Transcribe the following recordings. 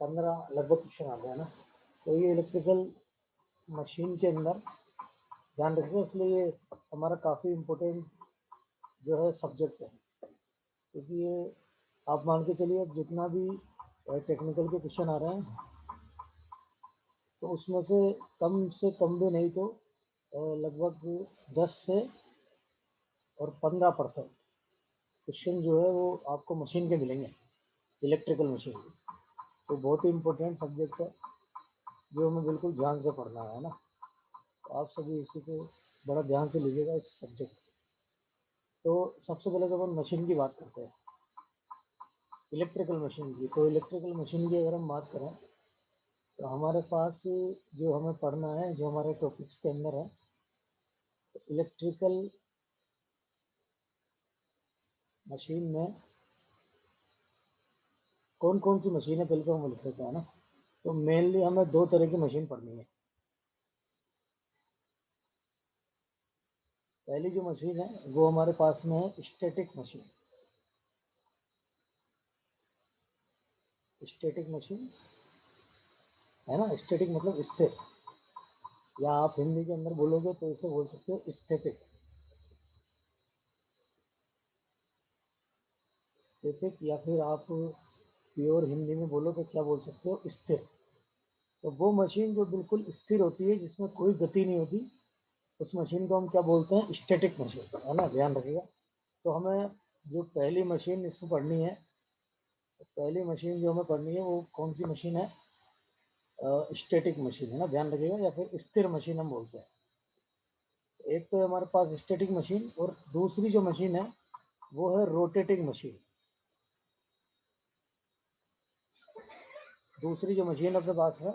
15 लगभग क्वेश्चन आ गया ना। तो ये इलेक्ट्रिकल मशीन के अंदर ध्यान रखिए, इसलिए ये हमारा काफ़ी इम्पोर्टेंट जो है सब्जेक्ट है, क्योंकि ये आप मान के चलिए जितना भी टेक्निकल के क्वेश्चन आ रहे हैं तो उसमें से कम भी नहीं तो लगभग 10 से और 15% क्वेश्चन जो है वो आपको मशीन के मिलेंगे, इलेक्ट्रिकल मशीन के। तो बहुत ही इम्पोर्टेंट सब्जेक्ट है जो हमें बिल्कुल ध्यान से पढ़ना है ना। तो आप सभी इसी को बड़ा ध्यान से लीजिएगा इस सब्जेक्ट। तो सबसे पहले तो अपन मशीन की बात करते हैं, इलेक्ट्रिकल मशीन की। तो इलेक्ट्रिकल मशीन की अगर हम बात करें तो हमारे पास जो हमें पढ़ना है, जो हमारे टॉपिक्स के अंदर है, तो इलेक्ट्रिकल मशीन में कौन कौन सी मशीन है पहले तो हम लिख लेते हैं ना। तो मेनली हमें दो तरह की मशीन पढ़नी है। पहली जो मशीन है वो हमारे पास में है स्टैटिक मशीन। स्टैटिक मशीन है ना, स्टैटिक मतलब स्थिर, या आप हिंदी के अंदर बोलोगे तो इसे बोल सकते हो स्टैटिक। स्टैटिक या फिर आप प्योर हिंदी में बोलो तो क्या बोल सकते हो, स्थिर। तो वो मशीन जो बिल्कुल स्थिर होती है, जिसमें कोई गति नहीं होती, उस मशीन को हम क्या बोलते हैं, स्टैटिक मशीन, है ना, ध्यान रखिएगा। तो हमें जो पहली मशीन इसमें पढ़नी है, तो पहली मशीन जो हमें पढ़नी है वो कौन सी मशीन है, स्टैटिक मशीन, है ना, ध्यान रखिएगा, या फिर स्थिर मशीन हम बोलते हैं। एक तो हमारे पास स्टैटिक मशीन, और दूसरी जो मशीन है वो है रोटेटिंग मशीन। दूसरी जो मशीन अपने पास है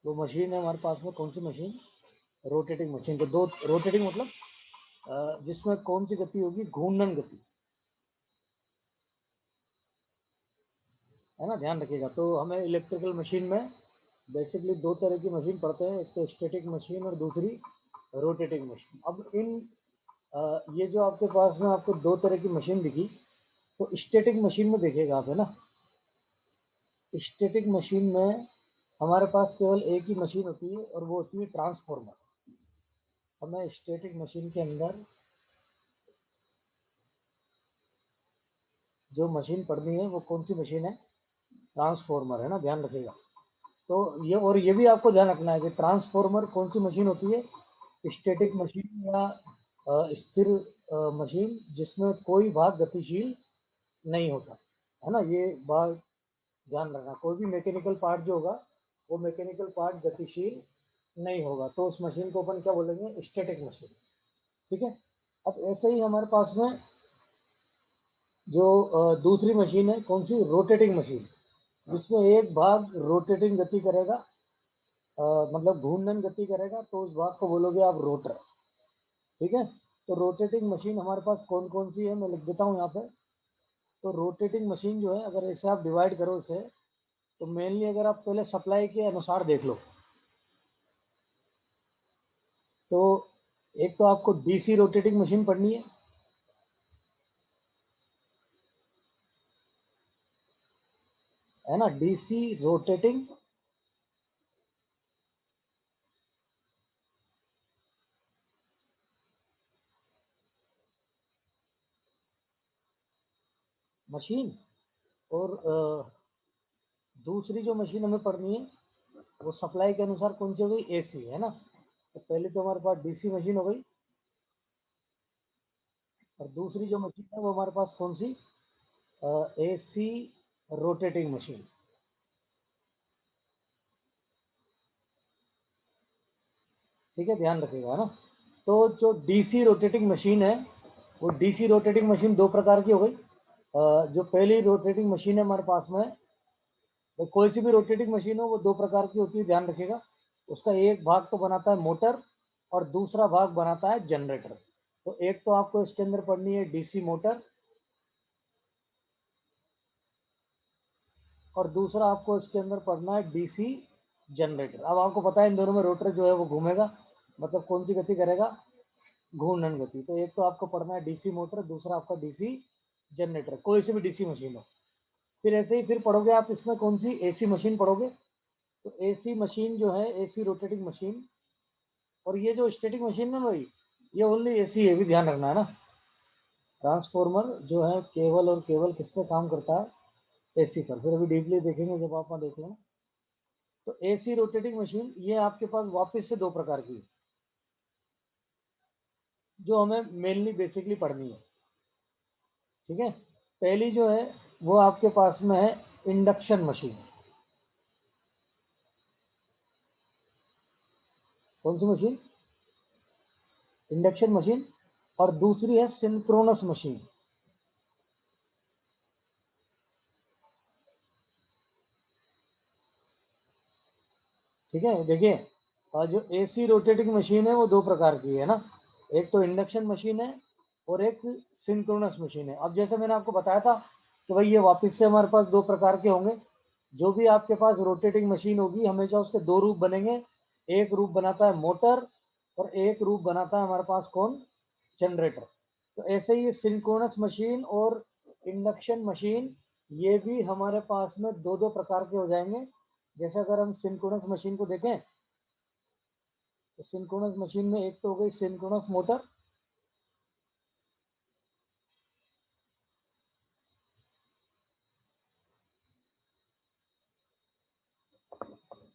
वो मशीन है हमारे पास में कौन सी मशीन, रोटेटिंग मशीन। तो दो रोटेटिंग मतलब जिसमें कौन सी गति होगी, घूर्णन गति, है ना, ध्यान रखिएगा। तो हमें इलेक्ट्रिकल मशीन में बेसिकली दो तरह की मशीन पढ़ते हैं, एक तो स्टैटिक मशीन और दूसरी रोटेटिंग मशीन। अब ये जो आपके पास में आपको दो तरह की मशीन दिखी, तो स्टैटिक मशीन में देखिएगा आप, है ना, स्टैटिक मशीन में हमारे पास केवल एक ही मशीन होती है और वो होती है ट्रांसफॉर्मर। हमें स्टैटिक मशीन के अंदर जो मशीन पढ़नी है वो कौन सी मशीन है, ट्रांसफॉर्मर, है ना, ध्यान रखिएगा। तो ये भी आपको ध्यान रखना है कि ट्रांसफॉर्मर कौन सी मशीन होती है, स्टैटिक मशीन या स्थिर मशीन जिसमें कोई भाग गतिशील नहीं होता, है ना, ये बात ध्यान रखना। कोई भी मैकेनिकल पार्ट जो होगा वो मैकेनिकल पार्ट गतिशील नहीं होगा, तो उस मशीन को अपन क्या बोलेंगे, स्टैटिक मशीन। ठीक है। अब ऐसे ही हमारे पास में जो दूसरी मशीन है कौन सी, रोटेटिंग मशीन, जिसमें एक भाग रोटेटिंग गति करेगा, मतलब घूर्णन गति करेगा, तो उस भाग को बोलोगे आप रोटर। ठीक है। तो रोटेटिंग मशीन हमारे पास कौन कौन सी है, मैं लिख देता हूँ यहाँ पे। तो रोटेटिंग मशीन जो है, अगर ऐसे आप डिवाइड करो इसे, तो मेनली अगर आप पहले सप्लाई के अनुसार देख लो, तो एक तो आपको डीसी रोटेटिंग मशीन पढ़नी है ना, डीसी रोटेटिंग मशीन। और दूसरी जो मशीन हमें पढ़नी है वो सप्लाई के अनुसार कौन सी हो गई, एसी, है ना। तो पहले तो हमारे पास डीसी मशीन हो गई, और दूसरी जो मशीन है वो हमारे पास कौन सी, एसी रोटेटिंग मशीन। ठीक है, ध्यान रखिएगा, है ना। तो जो डीसी रोटेटिंग मशीन है, वो डीसी रोटेटिंग मशीन दो प्रकार की हो गई। जो पहली रोटेटिंग मशीन है हमारे पास में, तो कोई सी भी रोटेटिंग मशीन हो वो दो प्रकार की होती है, ध्यान रखिएगा। उसका एक भाग तो बनाता है मोटर, और दूसरा भाग बनाता है जनरेटर। तो एक तो आपको इसके अंदर पढ़नी है डीसी मोटर, और दूसरा आपको इसके अंदर पढ़ना है डीसी जनरेटर। अब आपको पता है इन दोनों में रोटर जो है वो घूमेगा, मतलब कौन सी गति करेगा, घूर्णन गति। तो एक तो आपको पढ़ना है डीसी मोटर, दूसरा आपका डीसी जनरेटर, कोई सी भी डीसी मशीन हो। फिर ऐसे ही फिर पढ़ोगे आप इसमें कौन सी एसी मशीन पढ़ोगे, तो एसी मशीन जो है एसी रोटेटिंग मशीन, और ये जो स्टैटिक मशीन है भाई ये ओनली एसी है, भी ध्यान रखना है ना। ट्रांसफॉर्मर जो है केवल और केवल किस पे काम करता है, एसी पर। फिर अभी डीपली देखेंगे जब आप वहाँ देख लें। तो एसी रोटेटिंग मशीन ये आपके पास वापस से दो प्रकार की जो हमें मेनली बेसिकली पढ़नी है, ठीक है। पहली जो है वो आपके पास में है इंडक्शन मशीन। कौन सी मशीन, इंडक्शन मशीन। और दूसरी है सिंक्रोनस मशीन। ठीक है, देखिए और जो एसी रोटेटिंग मशीन है वो दो प्रकार की है ना, एक तो इंडक्शन मशीन है और एक सिंक्रोनस मशीन है। अब जैसे मैंने आपको बताया था कि भाई ये वापस से हमारे पास दो प्रकार के होंगे। जो भी आपके पास रोटेटिंग मशीन होगी हमेशा उसके दो रूप बनेंगे, एक रूप बनाता है मोटर और एक रूप बनाता है हमारे पास कौन, जनरेटर। तो ऐसे ही सिंक्रोनस मशीन और इंडक्शन मशीन ये भी हमारे पास में दो दो प्रकार के हो जाएंगे। जैसे अगर हम सिंक्रोनस मशीन को देखें तो सिंक्रोनस मशीन में एक तो हो गई सिंक्रोनस मोटर,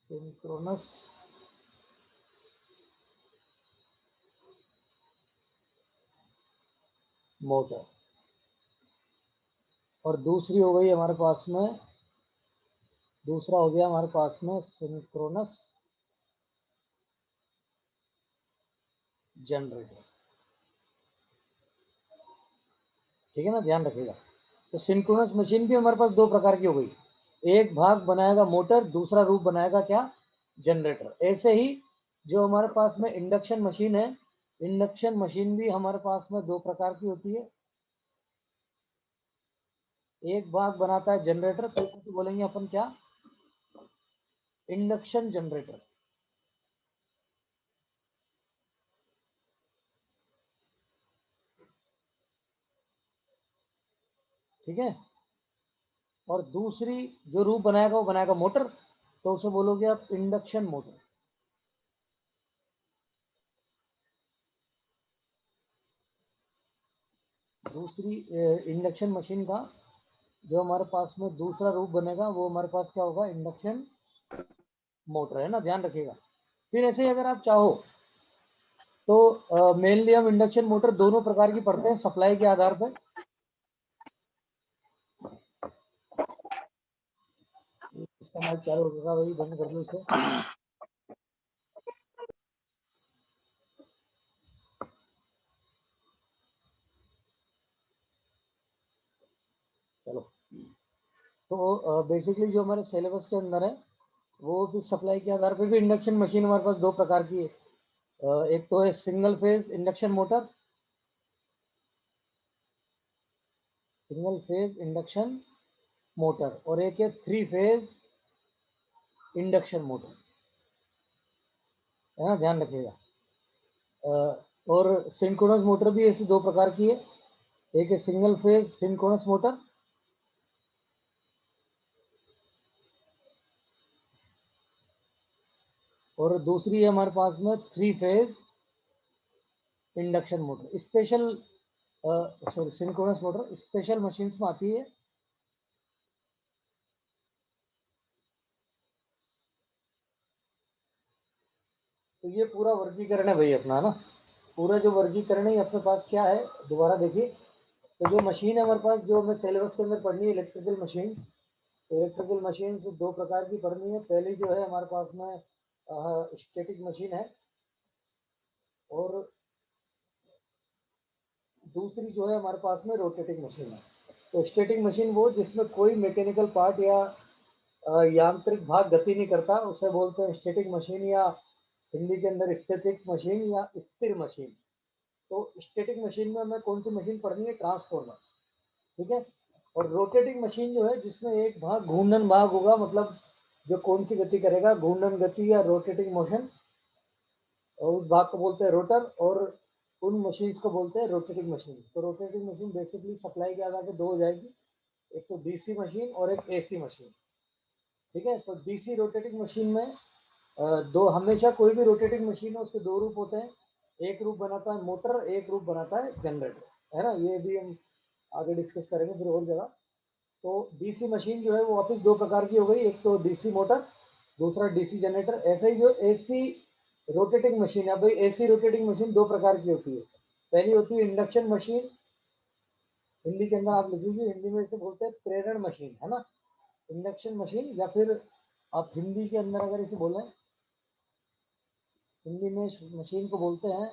सिंक्रोनस मोटर, और दूसरी हो गई हमारे पास में, दूसरा हो गया हमारे पास में सिंक्रोनस जनरेटर। ठीक है ना, ध्यान रखिएगा। तो सिंक्रोनस मशीन भी हमारे पास दो प्रकार की हो गई, एक भाग बनाएगा मोटर, दूसरा रूप बनाएगा क्या, जनरेटर। ऐसे ही जो हमारे पास में इंडक्शन मशीन है, इंडक्शन मशीन भी हमारे पास में दो प्रकार की होती है, एक भाग बनाता है जनरेटर, तो इसे बोलेंगे अपन क्या, इंडक्शन जनरेटर। ठीक है, और दूसरी जो रूप बनाएगा वो बनाएगा मोटर, तो उसे बोलोगे आप इंडक्शन मोटर। दूसरी इंडक्शन मशीन का जो हमारे पास में दूसरा रूप बनेगा वो हमारे पास क्या होगा, इंडक्शन मोटर, है ना, ध्यान रखिएगा। फिर ऐसे ही अगर आप चाहो तो मेनली हम इंडक्शन मोटर दोनों प्रकार की पढ़ते हैं सप्लाई के आधार पर। इसका माइक चालू होगा भाई, बंद कर दो इसे। चलो, तो बेसिकली जो हमारे सिलेबस के अंदर है वो भी सप्लाई के आधार पर भी इंडक्शन मशीन हमारे पास दो प्रकार की है। एक तो है single phase induction motor, single phase induction motor, और एक है थ्री फेज इंडक्शन मोटर, है ना, ध्यान रखिएगा। और सिंक्रोनस मोटर भी ऐसी दो प्रकार की है, एक है सिंगल फेज सिंक्रोनस मोटर, और दूसरी है हमारे पास में three phase induction motor. Special sorry synchronous motor special machines में आती है। तो ये पूरा वर्गीकरण है भाई अपना ना, पूरा जो वर्गीकरण है अपने पास क्या है, दोबारा देखिए। तो जो मशीन है हमारे पास जो हमें सिलेबस के अंदर पढ़नी है, इलेक्ट्रिकल मशीन। इलेक्ट्रिकल मशीन दो प्रकार की पढ़नी है। पहली जो है हमारे पास में स्टैटिक मशीन है, और दूसरी जो है हमारे पास में रोटेटिंग मशीन है। तो स्टैटिक मशीन वो जिसमें कोई मैकेनिकल पार्ट या यांत्रिक भाग गति नहीं करता, उसे बोलते हैं स्टैटिक मशीन, या हिंदी के अंदर स्टैटिक मशीन या स्थिर मशीन। तो स्टैटिक मशीन में हमें कौन सी मशीन पढ़नी है, ट्रांसफॉर्मर। ठीक है, और रोटेटिंग मशीन जो है जिसमें एक भाग घूर्णन भाग होगा, मतलब जो कौन सी गति करेगा, घूर्णन गति या रोटेटिंग मोशन, और उस भाग को बोलते हैं रोटर, और उन मशीन्स को बोलते हैं रोटेटिंग मशीन। तो रोटेटिंग मशीन बेसिकली सप्लाई के आधार पर दो हो जाएगी, एक तो डीसी मशीन और एक एसी मशीन। ठीक है, तो डीसी रोटेटिंग मशीन में दो, हमेशा कोई भी रोटेटिंग मशीन है उसके दो रूप होते हैं, एक रूप बनाता है मोटर, एक रूप बनाता है जनरेटर, है ना। ये भी हम आगे डिस्कस करेंगे फिर और जगह। तो डीसी मशीन जो है वो वापस दो प्रकार की हो गई, एक तो डीसी मोटर, दूसरा डीसी जनरेटर। ऐसे ही जो एसी रोटेटिंग मशीन है, भाई एसी रोटेटिंग मशीन दो प्रकार की होती है। पहली होती है इंडक्शन मशीन, हिंदी के अंदर आप लिखिए, हिंदी में इसे बोलते हैं प्रेरण मशीन, है ना, इंडक्शन मशीन। या फिर आप हिंदी के अंदर अगर इसे बोलें, हिंदी में मशीन को बोलते हैं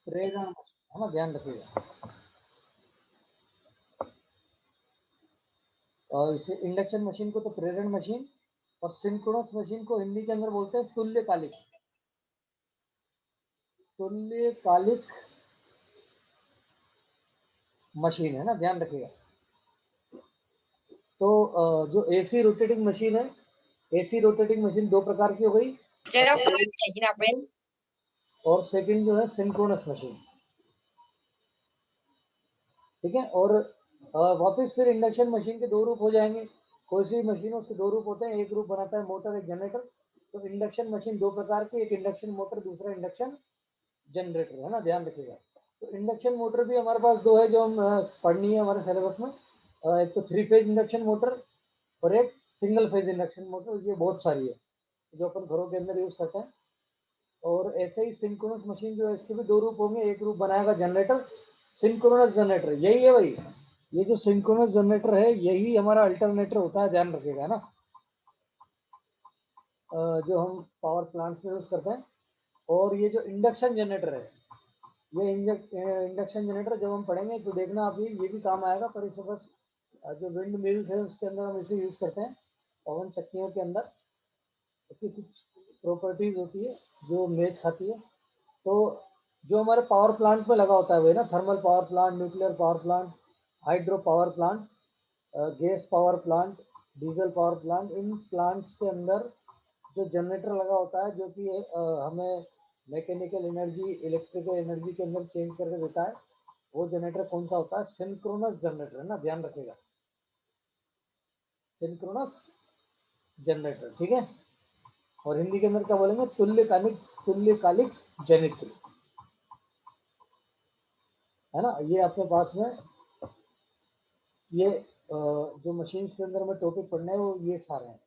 प्रेरण मशीन, है ना, ध्यान रखिएगा। और इसे इंडक्शन मशीन को तो प्रेरण मशीन, और सिंक्रोनस मशीन को हिंदी के अंदर बोलते हैं तुल्यकालिक, तुल्यकालिक मशीन, है ना, ध्यान रखिएगा। तो जो एसी रोटेटिंग मशीन है, एसी रोटेटिंग मशीन दो प्रकार की हो गई, और सेकंड जो है सिंक्रोनस मशीन। ठीक है, और वापस फिर इंडक्शन मशीन के दो रूप हो जाएंगे। कोई सी मशीन उसके दो रूप होते हैं, एक रूप बनाता है मोटर, एक जनरेटर। तो इंडक्शन मशीन दो प्रकार की, एक इंडक्शन मोटर, दूसरा इंडक्शन जनरेटर, है ना, ध्यान रखिएगा। तो इंडक्शन मोटर भी हमारे पास दो है जो हम पढ़नी है हमारे सिलेबस में। एक तो थ्री फेज इंडक्शन मोटर और एक सिंगल फेज इंडक्शन मोटर, ये बहुत सारी है जो अपन घरों के अंदर यूज करते हैं। और ऐसे ही सिंक्रोनस मशीन जो है इसके भी दो रूप होंगे, एक रूप बनाएगा जनरेटर, सिंक्रोनस जनरेटर, यही है भाई। ये जो सिंक्रोनस जनरेटर है यही हमारा अल्टरनेटर होता है, ध्यान रखिएगा ना, जो हम पावर प्लांट्स में यूज करते हैं। और ये जो इंडक्शन जनरेटर है, ये इंडक्शन जनरेटर जब हम पढ़ेंगे तो देखना आप, ये भी काम आएगा, पर इसे बस जो विंड मिल्स है उसके अंदर हम इसे यूज करते हैं, पवन चक्कियों के अंदर। इसकी कुछ प्रॉपर्टीज होती है जो मेच खाती है। तो जो हमारे पावर प्लांट में लगा होता है वही ना, thermal power plant, nuclear power plant, hydro power plant, gas power plant, diesel power plant, in plants के अंदर जो जनरेटर लगा होता है जो कि हमें मैकेनिकल एनर्जी इलेक्ट्रिकल एनर्जी के अंदर चेंज करके देता है, वो जनरेटर कौन सा होता है, सिंक्रोनस जनरेटर, है ना, ध्यान रखिएगा, सिंक्रोनस जनरेटर। ठीक है, और हिंदी के अंदर क्या बोलेंगे, तुल्यकालिक, तुल्यकालिक जनित्र, है ना। ये अपने पास में ये जो मशीन के अंदर में टॉपिक पढ़ना है वो ये सारे हैं।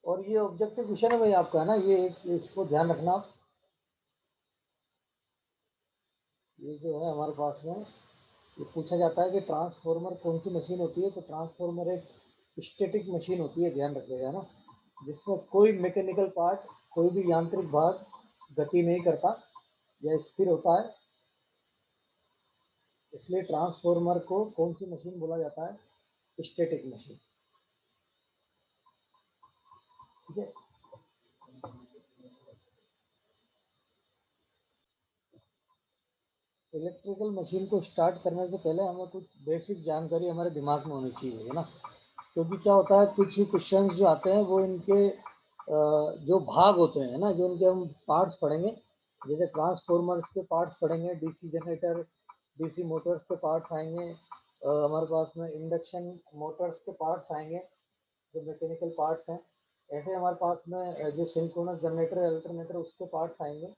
और ये ऑब्जेक्टिव क्वेश्चन है भाई आपका, है ना, ये इसको ध्यान रखना आप। ये जो है हमारे पास में ये पूछा जाता है कि ट्रांसफॉर्मर कौन सी मशीन होती है, तो ट्रांसफॉर्मर एक स्टैटिक मशीन होती है, ध्यान रखिएगा ना, जिसमें कोई मैकेनिकल पार्ट, कोई भी यांत्रिक भाग गति नहीं करता या स्थिर होता है, इसलिए ट्रांसफॉर्मर को कौन सी मशीन बोला जाता है, स्टैटिक मशीन। ठीक है, इलेक्ट्रिकल मशीन को स्टार्ट करने से पहले हमें कुछ बेसिक जानकारी हमारे दिमाग में होनी चाहिए, है ना। क्योंकि क्या होता है, कुछ ही क्वेश्चंस जो आते हैं वो इनके जो भाग होते हैं ना, जो इनके हम पार्ट्स पढ़ेंगे, जैसे ट्रांसफॉर्मर्स के पार्ट्स पढ़ेंगे, डीसी जनरेटर, डीसी मोटर्स के पार्ट्स आएंगे, हमारे पास में इंडक्शन मोटर्स के पार्ट्स आएंगे जो मैकेनिकल पार्ट्स हैं। ऐसे हमारे पास में जो सिंक्रोनस जनरेटर अल्टरनेटर उसके पार्ट्स आएंगे।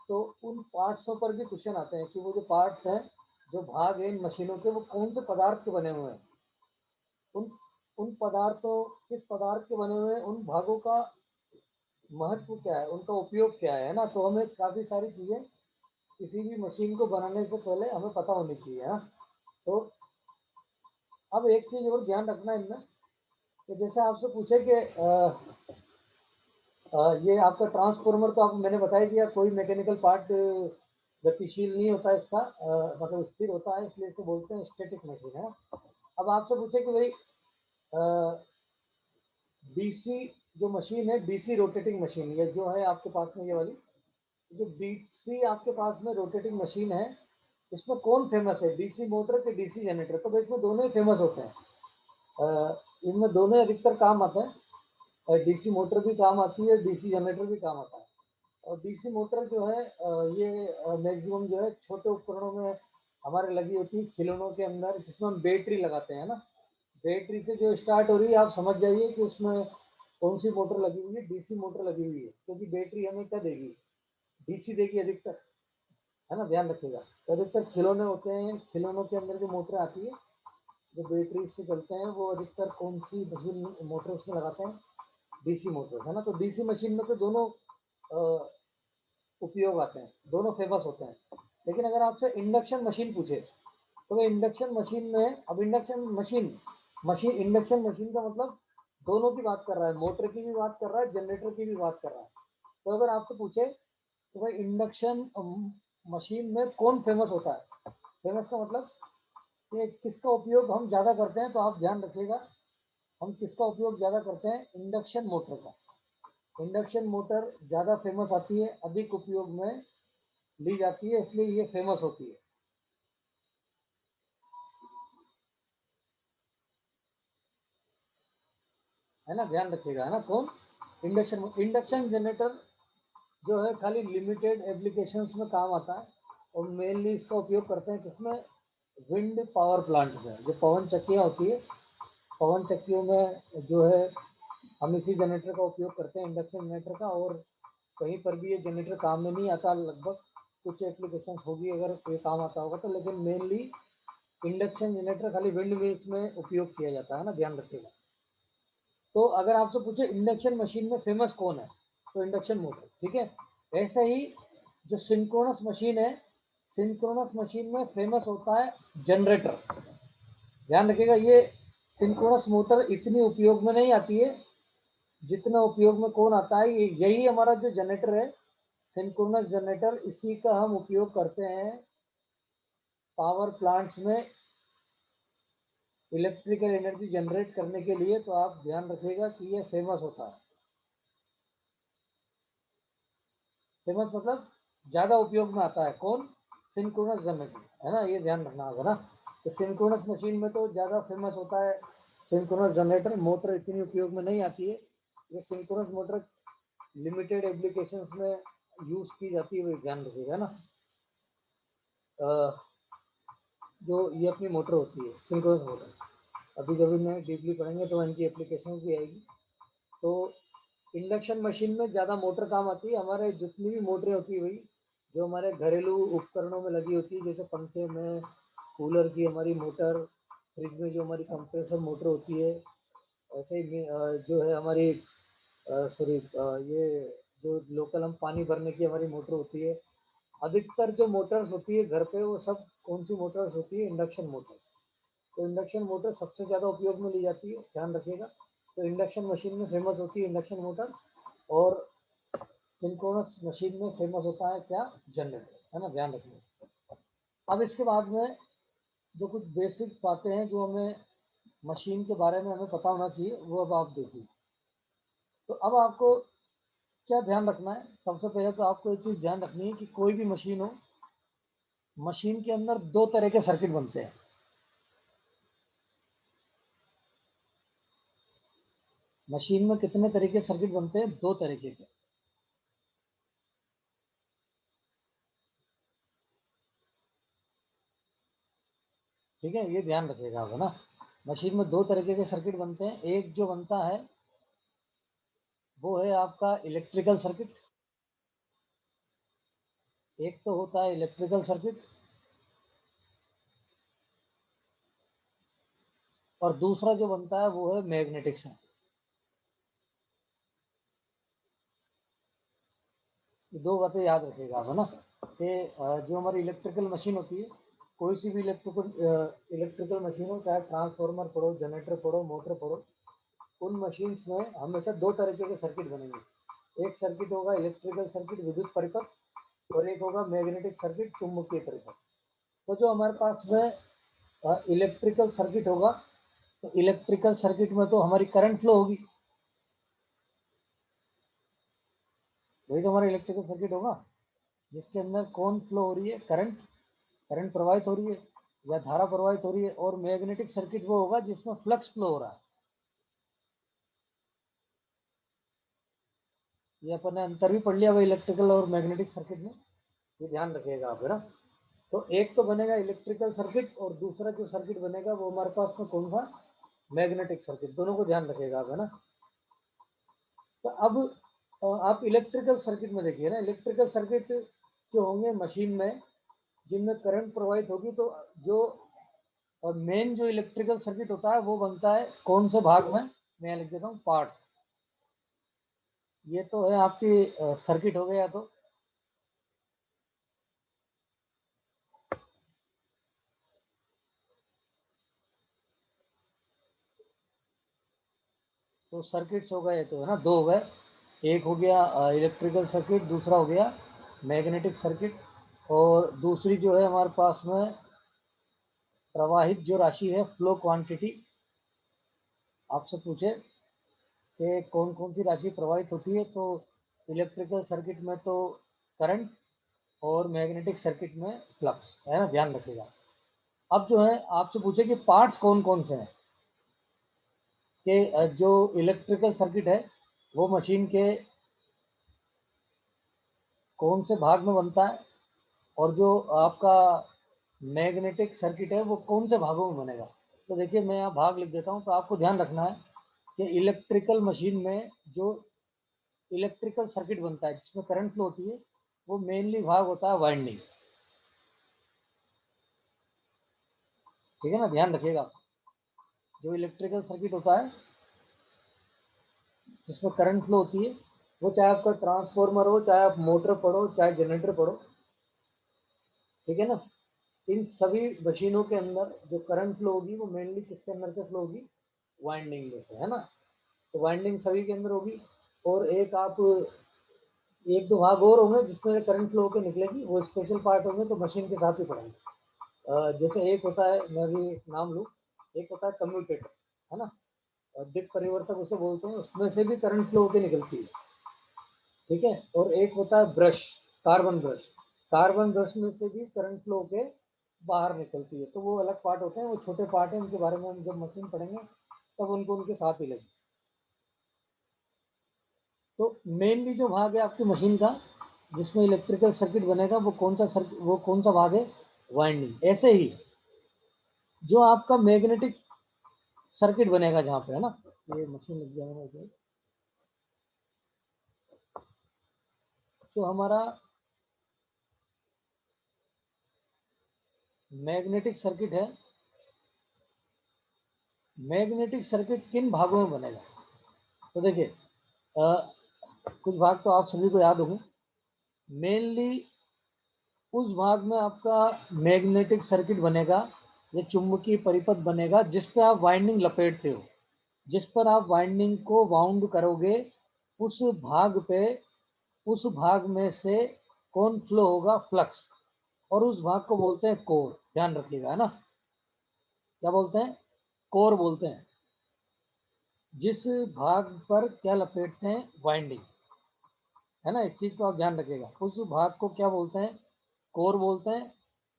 तो उन पार्ट्सों पर भी क्वेश्चन आते हैं कि वो जो पार्ट्स हैं, जो भाग हैं इन मशीनों के, वो कौन से पदार्थ के बने हुए हैं, उन उन पदार्थों, किस पदार्थ के बने हुए हैं, उन भागों का महत्व क्या है, उनका उपयोग क्या है ना। तो हमें काफ़ी सारी चीज़ें किसी भी मशीन को बनाने से पहले हमें पता होनी चाहिए, है ना। तो अब एक चीज़ और ध्यान रखना है इनमें, कि जैसे आपसे पूछे कि ये आपका ट्रांसफॉर्मर, तो आपको मैंने बता ही दिया, कोई मैकेनिकल पार्ट गतिशील नहीं होता है इसका, मतलब स्थिर होता है, इसलिए इसे बोलते हैं स्टैटिक मशीन, है। अब आपसे पूछे कि भाई डीसी जो मशीन है, डीसी रोटेटिंग मशीन, ये जो है आपके पास में ये वाली, जो डीसी आपके पास में रोटेटिंग मशीन है, इसमें कौन फेमस है, डीसी मोटर के डीसी जनरेटर, तो भाई इसमें दोनों ही फेमस होते हैं। इनमें दोनों अधिकतर काम आता है। डीसी मोटर भी काम आती है, डीसी जनरेटर भी काम आता है। और डीसी मोटर जो है ये मैक्सिमम जो है छोटे उपकरणों में हमारे लगी होती है, खिलौनों के अंदर, जिसमें हम बैटरी लगाते हैं ना। बैटरी से जो स्टार्ट हो रही है, आप समझ जाइए कि उसमें कौन सी मोटर लगी हुई है, डीसी मोटर लगी हुई है, क्योंकि बैटरी हमें क्या देगी, डीसी देगी अधिकतर, है ना, ध्यान रखिएगा। तो अधिकतर खिलौने होते हैं, खिलौनों के अंदर जो मोटर आती है जो बैटरी से चलते हैं, वो अधिकतर कौन सी मशीन मोटर उसमें लगाते हैं, डीसी मोटर, है ना। तो डीसी मशीन में तो दोनों उपयोग आते हैं, दोनों फेमस होते हैं। लेकिन अगर आपसे इंडक्शन मशीन पूछे तो इंडक्शन मशीन में, अब induction machine machine induction machine का मतलब दोनों की बात कर रहा है, मोटर की भी बात कर रहा है, जनरेटर की भी बात कर रहा है। तो अगर आपसे पूछे तो भाई इंडक्शन मशीन में कौन फेमस होता है, फेमस का मतलब कि किसका उपयोग हम ज़्यादा करते हैं, तो आप ध्यान रखिएगा, हम किसका उपयोग ज़्यादा करते हैं, इंडक्शन मोटर का। इंडक्शन मोटर ज़्यादा फेमस आती है, अधिक उपयोग में ली जाती है, इसलिए ये फेमस होती है ना, ध्यान रखिएगा, है ना। कौन, इंडक्शन इंडक्शन जनरेटर जो है खाली लिमिटेड एप्लीकेशंस में काम आता है, और मेनली इसका उपयोग करते हैं किसमें, विंड पावर प्लांट में, जो पवन चक्कियाँ होती है, पवन चक्कियों में जो है हम इसी जनरेटर का उपयोग करते हैं, इंडक्शन जनरेटर का। और कहीं पर भी ये जनरेटर काम में नहीं आता लगभग, कुछ एप्लीकेशंस होगी अगर ये काम आता होगा तो, लेकिन मेनली इंडक्शन जनरेटर खाली विंड मिल्स में उपयोग किया जाता है ना, ध्यान रखिएगा। तो अगर आपसे पूछे इंडक्शन मशीन में फेमस कौन है, तो इंडक्शन मोटर, ठीक है। ऐसे ही जो सिंक्रोनस मशीन है, सिंक्रोनस मशीन में फेमस होता है जनरेटर, ध्यान रखिएगा। ये सिंक्रोनस मोटर इतनी उपयोग में नहीं आती है जितना उपयोग में कौन आता है, यही हमारा जो जनरेटर है, सिंक्रोनस जनरेटर, इसी का हम उपयोग करते हैं पावर प्लांट्स में इलेक्ट्रिकल एनर्जी जनरेट करने के लिए। तो आप ध्यान रखिएगा कि ये फेमस होता है, फेमस मतलब ज़्यादा उपयोग में आता है, कौन, सिंक्रोनस जनरेटर, है ना, ये ध्यान रखना होगा ना। तो सिंक्रोनस मशीन में तो ज़्यादा फेमस होता है सिंक्रोनस जनरेटर, मोटर इतनी उपयोग में नहीं आती है। ये सिंक्रोनस मोटर लिमिटेड एप्लीकेशंस में यूज़ की जाती है, वो ध्यान रखिएगा ना। जो ये अपनी मोटर होती है सिंक्रोनस मोटर, अभी जब इन्हें डीपली पढ़ेंगे तो इनकी एप्लीकेशन भी आएगी। तो इंडक्शन मशीन में ज़्यादा मोटर काम आती है, हमारे जितनी भी मोटरें होती है भाई, जो हमारे घरेलू उपकरणों में लगी होती है, जैसे पंखे में, कूलर की हमारी मोटर, फ्रिज में जो हमारी कंप्रेसर मोटर होती है, ऐसे ही जो है हमारी सॉरी ये जो लोकल हम पानी भरने की हमारी मोटर होती है, अधिकतर जो मोटर्स होती है घर पे, वो सब कौन सी मोटर्स होती है, इंडक्शन मोटर। तो इंडक्शन मोटर सबसे ज़्यादा उपयोग में ली जाती है, ध्यान रखिएगा। तो इंडक्शन मशीन में फेमस होती है इंडक्शन मोटर, और सिंक्रोनस मशीन में फेमस होता है क्या, जनरेटर, है ना, ध्यान रखिएगा। अब इसके बाद में जो कुछ बेसिक बातें हैं जो हमें मशीन के बारे में हमें पता होना चाहिए, वो अब आप देखिए। तो अब आपको क्या ध्यान रखना है, सबसे पहले तो आपको एक चीज़ ध्यान रखनी है कि कोई भी मशीन हो, मशीन के अंदर दो तरह के सर्किट बनते हैं। मशीन में कितने तरीके के सर्किट बनते हैं, दो तरीके के। ठीक है, ये ध्यान रखिएगा आप, है ना। मशीन में दो तरीके के सर्किट बनते हैं, एक जो बनता है वो है आपका इलेक्ट्रिकल सर्किट, एक तो होता है इलेक्ट्रिकल सर्किट, और दूसरा जो बनता है वो है मैग्नेटिक सर्किट। ये दो बातें याद रखिएगा आप, है ना, कि जो हमारी इलेक्ट्रिकल मशीन होती है, कोई सी भी इलेक्ट्रिकल मशीन हो, चाहे ट्रांसफार्मर पढ़ो, जनरेटर पढ़ो, मोटर पढ़ो, उन मशीन्स में हमेशा दो तरीके के सर्किट बनेंगे। एक सर्किट होगा इलेक्ट्रिकल सर्किट, विद्युत परिपथ, और एक होगा मैग्नेटिक सर्किट, चुंबकीय परिपथ। तो जो हमारे पास में इलेक्ट्रिकल सर्किट होगा, तो इलेक्ट्रिकल सर्किट में तो हमारी करंट फ्लो होगी, वही तो हमारा इलेक्ट्रिकल सर्किट होगा, जिसके अंदर कौन फ्लो हो रही है, करंट, करंट प्रवाहित हो रही है। या धारा प्रवाहित हो रही है, और मैग्नेटिक सर्किट वो होगा जिसमें फ्लक्स फ्लो हो रहा है। ये अपन ने अंतर भी पढ़ लिया भाई इलेक्ट्रिकल और मैग्नेटिक सर्किट में, ये ध्यान रखिएगा आप, है ना। तो एक तो बनेगा इलेक्ट्रिकल सर्किट, और दूसरा जो सर्किट बनेगा वो हमारे पास में कौन सा, मैग्नेटिक सर्किट। दोनों को ध्यान रखिएगा आप, है ना। तो अब आप इलेक्ट्रिकल सर्किट में देखिए ना, इलेक्ट्रिकल सर्किट जो होंगे मशीन में जिनमें करंट प्रवाहित होगी, तो जो मेन जो इलेक्ट्रिकल सर्किट होता है वो बनता है कौन से भाग में, मैं लिख देता हूँ पार्ट्स। ये तो है आपकी सर्किट हो गया। तो सर्किट्स हो गए, तो है ना, दो हो गए। एक हो गया इलेक्ट्रिकल सर्किट, दूसरा हो गया मैग्नेटिक सर्किट। और दूसरी जो है हमारे पास में प्रवाहित जो राशि है, फ्लो क्वांटिटी, आपसे पूछे कि कौन कौन सी राशि प्रवाहित होती है, तो इलेक्ट्रिकल सर्किट में तो करंट, और मैग्नेटिक सर्किट में फ्लक्स, है ना, ध्यान रखिएगा। अब जो है आपसे पूछे कि पार्ट्स कौन कौन से हैं, कि जो इलेक्ट्रिकल सर्किट है वो मशीन के कौन से भाग में बनता है, और जो आपका मैग्नेटिक सर्किट है वो कौन से भागों में बनेगा। तो देखिए मैं यहाँ भाग लिख देता हूँ, तो आपको ध्यान रखना है कि इलेक्ट्रिकल मशीन में जो इलेक्ट्रिकल सर्किट बनता है जिसमें करंट फ्लो होती है, वो मेनली भाग होता है वाइंडिंग। ठीक है ना, ध्यान रखिएगा। जो इलेक्ट्रिकल सर्किट होता है जिसमें करंट फ्लो होती है, वो चाहे आपका ट्रांसफॉर्मर हो, चाहे आप मोटर पढ़ो, चाहे जनरेटर पढ़ो, ठीक है ना, इन सभी मशीनों के अंदर जो करंट फ्लो होगी वो मेनली किसके अंदर से फ्लो होगी, वाइंडिंग में से, है ना। तो वाइंडिंग सभी के अंदर होगी। और एक दो भाग और होंगे जिसमें करंट फ्लो होकर निकलेगी, वो स्पेशल पार्ट होंगे, तो मशीन के साथ ही पढ़ेंगे। जैसे एक होता है, मैं भी नाम लूँ, एक होता है कम्यूटेटर, है ना, दिक परिवर्तक उसे बोलते हैं, उसमें से भी करंट फ्लो होकर निकलती है। ठीक है। और एक होता है brush, carbon brush, carbon brush में से भी करंट फ्लो के बाहर निकलती है। तो वो अलग पार्ट होते हैं, वो छोटे पार्ट हैं, उनके बारे में हम जब मशीन पढ़ेंगे तब उनको उनके साथ ही लगे। तो मेनली जो भाग है आपकी मशीन का जिसमें इलेक्ट्रिकल सर्किट बनेगा, वो कौन सा सर्किट, वो कौन सा भाग है, वाइंडिंग। ऐसे ही जो आपका मैग्नेटिक सर्किट बनेगा जहाँ पे, है ना, ये मशीन लग गया है, तो हमारा मैग्नेटिक सर्किट है, मैग्नेटिक सर्किट किन भागों में बनेगा। तो देखिए कुछ भाग तो आप सभी को याद होंगे। मेनली उस भाग में आपका मैग्नेटिक सर्किट बनेगा, ये चुंबकीय परिपथ बनेगा जिस पे आप वाइंडिंग लपेटते हो, जिस पर आप वाइंडिंग को वाउंड करोगे, उस भाग पे, उस भाग में से कौन फ्लो होगा, फ्लक्स। और उस भाग को बोलते हैं कोर, ध्यान रखिएगा, है ना। क्या बोलते हैं, कोर बोलते हैं। जिस भाग पर क्या लपेटते हैं, वाइंडिंग, है ना, इस चीज को आप ध्यान रखिएगा। उस भाग को क्या बोलते हैं, कोर बोलते हैं।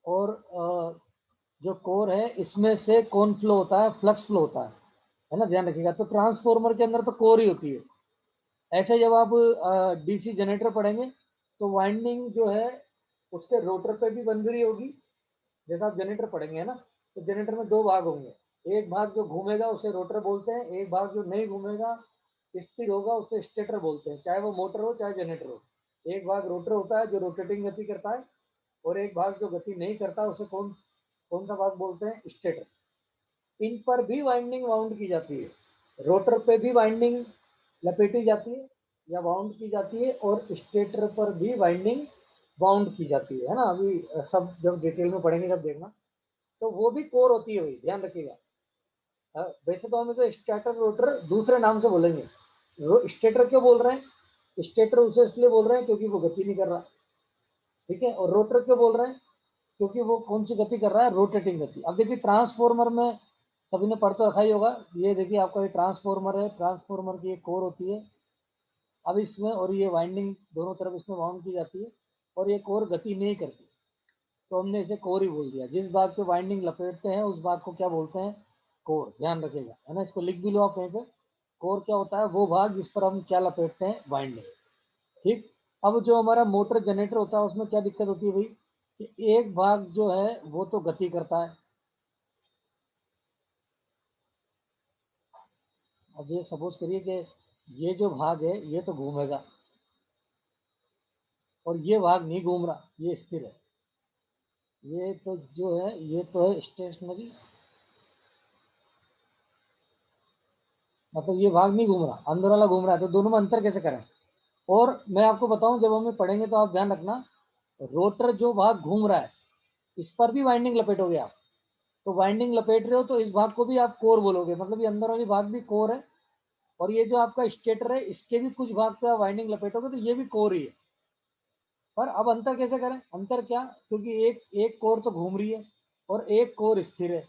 और जो कोर है इसमें से कौन फ्लो होता है, फ्लक्स फ्लो होता है ना, ध्यान रखिएगा। तो ट्रांसफॉर्मर के अंदर तो कोर ही होती है। ऐसे जब आप डीसी जनरेटर पढ़ेंगे तो वाइंडिंग जो है उसके रोटर पे भी बंध रही होगी। जैसा आप जनरेटर पढ़ेंगे, है ना, तो जनरेटर में दो भाग होंगे, एक भाग जो घूमेगा उसे रोटर बोलते हैं, एक भाग जो नहीं घूमेगा, स्थिर होगा, उसे स्टेटर बोलते हैं, चाहे वो मोटर हो चाहे जनरेटर हो। एक भाग रोटर होता है जो रोटेटिंग गति करता है, और एक भाग जो गति नहीं करता उसे कौन कौन सा भाग बोलते हैं, स्टेटर। इन पर भी वाइंडिंग वाउंड की जाती है, रोटर पे भी वाइंडिंग लपेटी जाती है या वाउंड की जाती है, और स्टेटर पर भी वाइंडिंग वाउंड की जाती है ना। अभी सब जब डिटेल में पढ़ेंगे जब देखना, तो वो भी कोर होती है, भाई ध्यान रखिएगा। वैसे तो हम इसे स्टेटर रोटर दूसरे नाम से बोलेंगे। स्टेटर क्यों बोल रहे हैं, स्टेटर उसे इसलिए बोल रहे हैं क्योंकि वो गति नहीं कर रहा, ठीक है। और रोटर क्यों बोल रहे हैं, क्योंकि वो कौन सी गति कर रहा है, रोटेटिंग गति। अब देखिए ट्रांसफॉर्मर में सभी ने पढ़ तो रखा ही होगा, ये देखिए आपका ये ट्रांसफॉर्मर है, ट्रांसफॉर्मर की एक कोर होती है। अब इसमें और ये वाइंडिंग दोनों तरफ इसमें वाउंड की जाती है, और ये कोर गति नहीं करती, तो हमने इसे कोर ही बोल दिया। जिस भाग पे वाइंडिंग लपेटते हैं उस भाग को क्या बोलते हैं? कोर। ध्यान रखिएगा, है ना, इसको लिख भी लो आप कहीं पे। कोर क्या होता है? वो भाग जिस पर हम क्या लपेटते हैं? वाइंडिंग। ठीक। अब जो हमारा मोटर जनरेटर होता है उसमें क्या दिक्कत होती है भाई, कि एक भाग जो है वो तो गति करता है। अब ये सपोज करिए कि ये जो भाग है ये तो घूमेगा, और ये भाग नहीं घूम रहा, ये स्थिर है। ये तो जो है ये तो है स्टेशनरी, मतलब ये भाग नहीं घूम रहा, अंदर वाला घूम रहा है। तो दोनों में अंतर कैसे करें? और मैं आपको बताऊं, जब हमें पढ़ेंगे तो आप ध्यान रखना, रोटर जो भाग घूम रहा है इस पर भी वाइंडिंग लपेटोगे आप। तो वाइंडिंग लपेट रहे हो तो इस भाग को भी आप कोर बोलोगे, मतलब ये अंदर वाली भाग भी कोर है। और ये जो आपका स्टेटर है इसके भी कुछ भाग पे आप वाइंडिंग लपेटोगे तो ये भी कोर ही है। पर अब अंतर कैसे करें? अंतर क्या, क्योंकि एक एक कोर तो घूम रही है और एक कोर स्थिर है,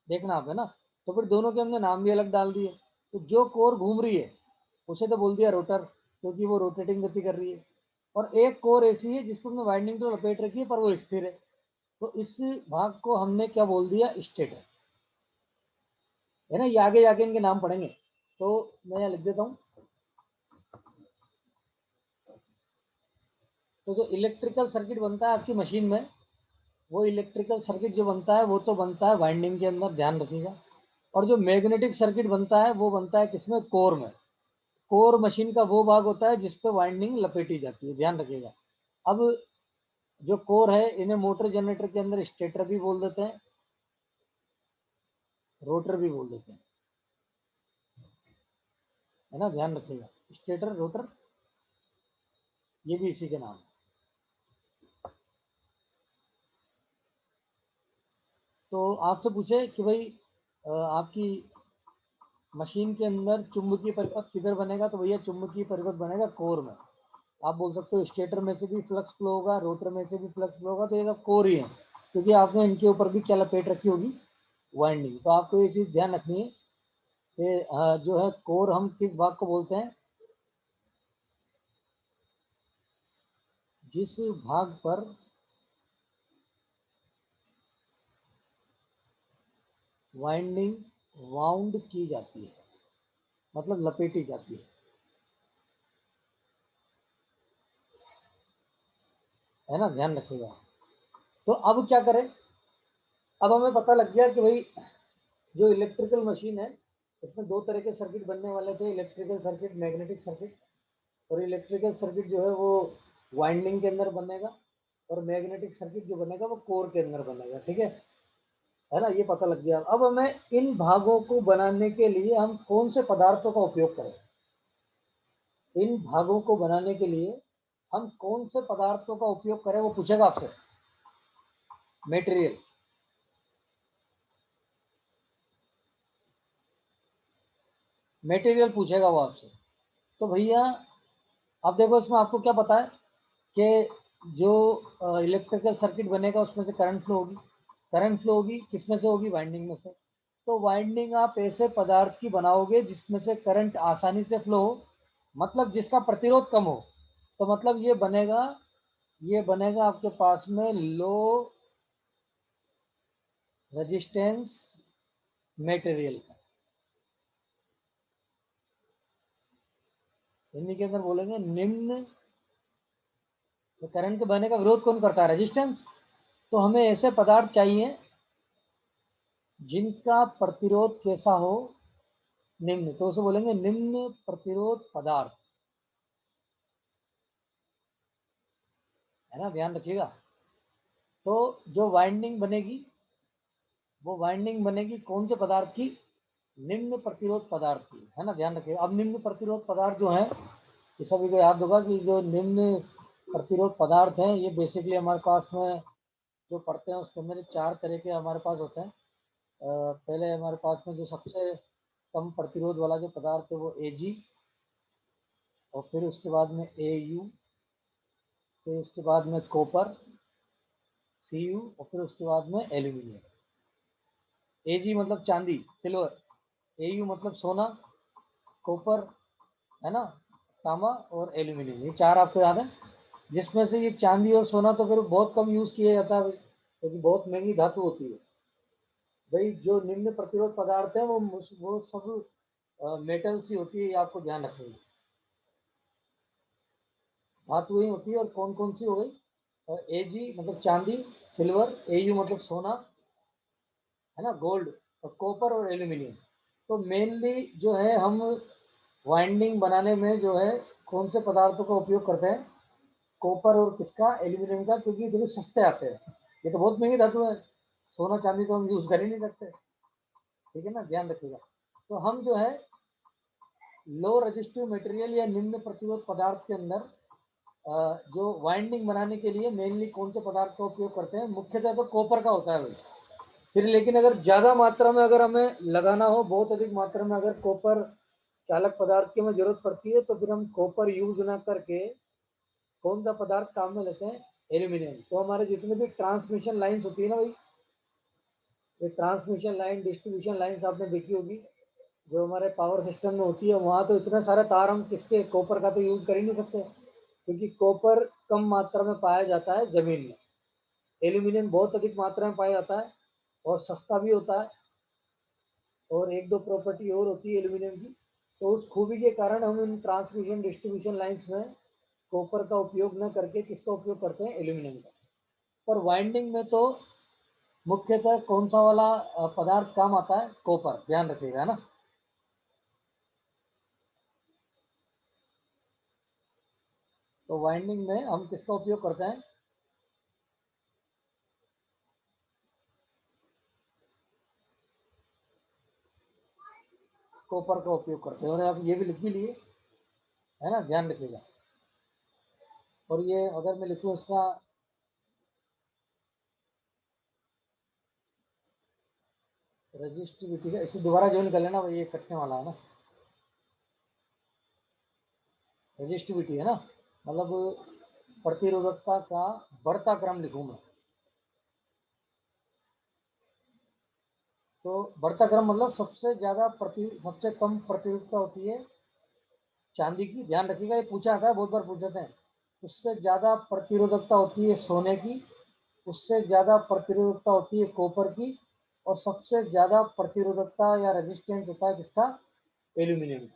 देखना आप, है ना। तो फिर दोनों के हमने नाम भी अलग डाल दिए। तो जो कोर घूम रही है उसे तो बोल दिया रोटर, क्योंकि वो रोटेटिंग गति कर रही है। और एक कोर ऐसी है जिसको हमने वाइंडिंग तो लपेट रखी है पर वो स्थिर है, तो इस भाग को हमने क्या बोल दिया? स्टेटर, है ना। ये आगे जाके इनके नाम पढ़ेंगे। तो मैं यहाँ लिख देता हूँ। तो जो इलेक्ट्रिकल सर्किट बनता है आपकी मशीन में, वो इलेक्ट्रिकल सर्किट जो बनता है वो तो बनता है वाइंडिंग के अंदर, ध्यान रखिएगा। और जो मैग्नेटिक सर्किट बनता है वो बनता है किसमें? कोर में। कोर मशीन का वो भाग होता है जिस पे वाइंडिंग लपेटी जाती है, ध्यान रखिएगा। अब जो कोर है इन्हें मोटर जनरेटर के अंदर स्टेटर भी बोल देते हैं, रोटर भी बोल देते हैं, है ना, ध्यान रखिएगा। स्टेटर, रोटर, ये भी इसी के नाम है। तो आपसे पूछे कि भाई आपकी मशीन के अंदर चुंबकीय परिपथ किधर बनेगा, तो भैया चुंबकीय परिपथ बनेगा कोर में। आप बोल सकते हो स्टेटर में से भी फ्लक्स फ्लो होगा, रोटर में से भी फ्लक्स फ्लो होगा, तो ये सब कोर ही है, क्योंकि आपने इनके ऊपर भी क्या लपेट रखी होगी? वाइंडिंग। तो आपको ये चीज़ ध्यान रखनी है कि जो है कोर हम किस भाग को बोलते हैं? जिस भाग पर वाइंडिंग वाउंड की जाती है, मतलब लपेटी जाती है ना, ध्यान रखिएगा। तो अब क्या करें? अब हमें पता लग गया कि भाई जो इलेक्ट्रिकल मशीन है उसमें दो तरह के सर्किट बनने वाले थे, इलेक्ट्रिकल सर्किट, मैग्नेटिक सर्किट। और इलेक्ट्रिकल सर्किट जो है वो वाइंडिंग के अंदर बनेगा, और मैग्नेटिक सर्किट जो बनेगा वो कोर के अंदर बनेगा, ठीक है ना। ये पता लग गया। अब हमें इन भागों को बनाने के लिए हम कौन से पदार्थों का उपयोग करें? इन भागों को बनाने के लिए हम कौन से पदार्थों का उपयोग करें, वो पूछेगा आपसे। मेटेरियल, मेटेरियल पूछेगा वो आपसे। तो भैया अब देखो इसमें आपको क्या पता है कि जो इलेक्ट्रिकल सर्किट बनेगा उसमें से करंट फ्लो होगी। करंट फ्लो होगी किसमें से? होगी वाइंडिंग में से। तो वाइंडिंग आप ऐसे पदार्थ की बनाओगे जिसमें से करंट आसानी से फ्लो हो, मतलब जिसका प्रतिरोध कम हो। तो मतलब ये बनेगा आपके पास में लो रेजिस्टेंस मटेरियल का। हिंदी के अंदर बोलेंगे निम्न। तो करंट के बहने का विरोध कौन करता है? रेजिस्टेंस। तो हमें ऐसे पदार्थ चाहिए जिनका प्रतिरोध कैसा हो? निम्न। तो उसे बोलेंगे निम्न प्रतिरोध पदार्थ, है ना, ध्यान रखिएगा। तो जो वाइंडिंग बनेगी वो वाइंडिंग बनेगी कौन से पदार्थ की? निम्न प्रतिरोध पदार्थ की, है ना, ध्यान रखिएगा। अब निम्न प्रतिरोध पदार्थ जो है, ये सभी को याद होगा कि जो निम्न प्रतिरोध पदार्थ हैं ये बेसिकली हमारे पास में जो पढ़ते हैं उसके अंदर चार तरह के हमारे पास होते हैं। पहले हमारे पास में जो सबसे कम प्रतिरोध वाला जो पदार्थ है वो Ag, और फिर उसके बाद में Au, फिर उसके बाद में कॉपर Cu, और फिर उसके बाद में एल्यूमिनियम। Ag मतलब चांदी, सिल्वर। Au मतलब सोना, कॉपर, है ना, तांबा, और एल्यूमिनियम। ये चार आपको याद है। जिसमें से ये चांदी और सोना तो फिर बहुत कम यूज किया जाता है क्योंकि बहुत महंगी धातु होती है। भाई जो निम्न प्रतिरोध पदार्थ है वो सब मेटल्स ही होती है, ये आपको ध्यान रखना है। धातु ही होती है। और कौन कौन सी हो गई, एजी मतलब चांदी, सिल्वर, एयू मतलब सोना, है ना, गोल्ड, और कॉपर और एल्यूमिनियम। तो मेनली जो है हम वाइंडिंग बनाने में जो है कौन से पदार्थों का उपयोग करते हैं, कॉपर और किसका, एल्यूमिनियम का, क्योंकि ये सस्ते आते हैं। ये तो बहुत महंगी धातु है, सोना चांदी तो हम यूज कर ही नहीं सकते। ठीक है ना, ध्यान रखिएगा। तो हम जो है लो रेजिस्टिव मटेरियल या निम्न प्रतिरोध पदार्थ के अंदर जो वाइंडिंग बनाने के लिए मेनली कौन से पदार्थ का उपयोग करते हैं, मुख्यतः तो कॉपर का होता है भाई। फिर लेकिन अगर ज़्यादा मात्रा में अगर हमें लगाना हो, बहुत अधिक मात्रा में अगर कॉपर चालक पदार्थ की हमें जरूरत पड़ती है, तो फिर हम कॉपर यूज ना करके कौन सा पदार्थ काम में लेते हैं, एल्यूमिनियम। तो हमारे जितने भी ट्रांसमिशन लाइन्स होती है ना भाई, ये ट्रांसमिशन लाइन, डिस्ट्रीब्यूशन लाइन्स आपने देखी होगी जो हमारे पावर सिस्टम में होती है, वहाँ तो इतने सारे तार हम किसके, कॉपर का तो यूज कर ही नहीं सकते, क्योंकि कॉपर कम मात्रा में पाया जाता है जमीन में। एल्यूमिनियम बहुत अधिक मात्रा में पाया जाता है और सस्ता भी होता है। और एक दो प्रॉपर्टी और होती है एल्यूमिनियम की। तो उस खूबी के कारण हम इन ट्रांसमिशन डिस्ट्रीब्यूशन लाइन्स में कॉपर का उपयोग न करके किसका उपयोग करते हैं, एल्यूमिनियम का। पर वाइंडिंग में तो मुख्यतः कौन सा वाला पदार्थ काम आता है, कॉपर, ध्यान रखिएगा ना। तो वाइंडिंग में हम किसका उपयोग करते हैं, कॉपर का उपयोग करते हैं। और आप ये भी लिख भी लिए, है ना, ध्यान रखिएगा। और ये अगर मैं लिखूँ इसका रजिस्टिविटी का, इसे दोबारा ज्वाइन कर लेना भाई, ये कटने वाला है ना। रजिस्टिविटी है ना, मतलब प्रतिरोधकता का बढ़ता क्रम लिखूँ मैं। तो बढ़ता क्रम मतलब सबसे कम प्रतिरोधकता होती है चांदी की, ध्यान रखिएगा, ये पूछा आता है, बहुत बार पूछ जाते हैं। उससे ज़्यादा प्रतिरोधकता होती है सोने की, उससे ज़्यादा प्रतिरोधकता होती है कॉपर की, और सबसे ज़्यादा प्रतिरोधकता या रेजिस्टेंस होता है किसका, एल्यूमिनियम।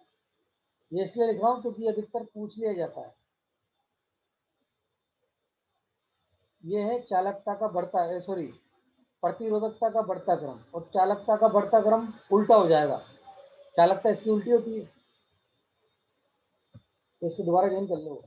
ये इसलिए लिख रहा हूँ क्योंकि अधिकतर पूछ लिया जाता है। ये है चालकता का बढ़ता है, सॉरी, प्रतिरोधकता का बढ़ता क्रम, और चालकता का बढ़ता क्रम उल्टा हो जाएगा, चालकता इसकी उल्टी होती है। तो इसको दोबारा ज्वाइन कर लो।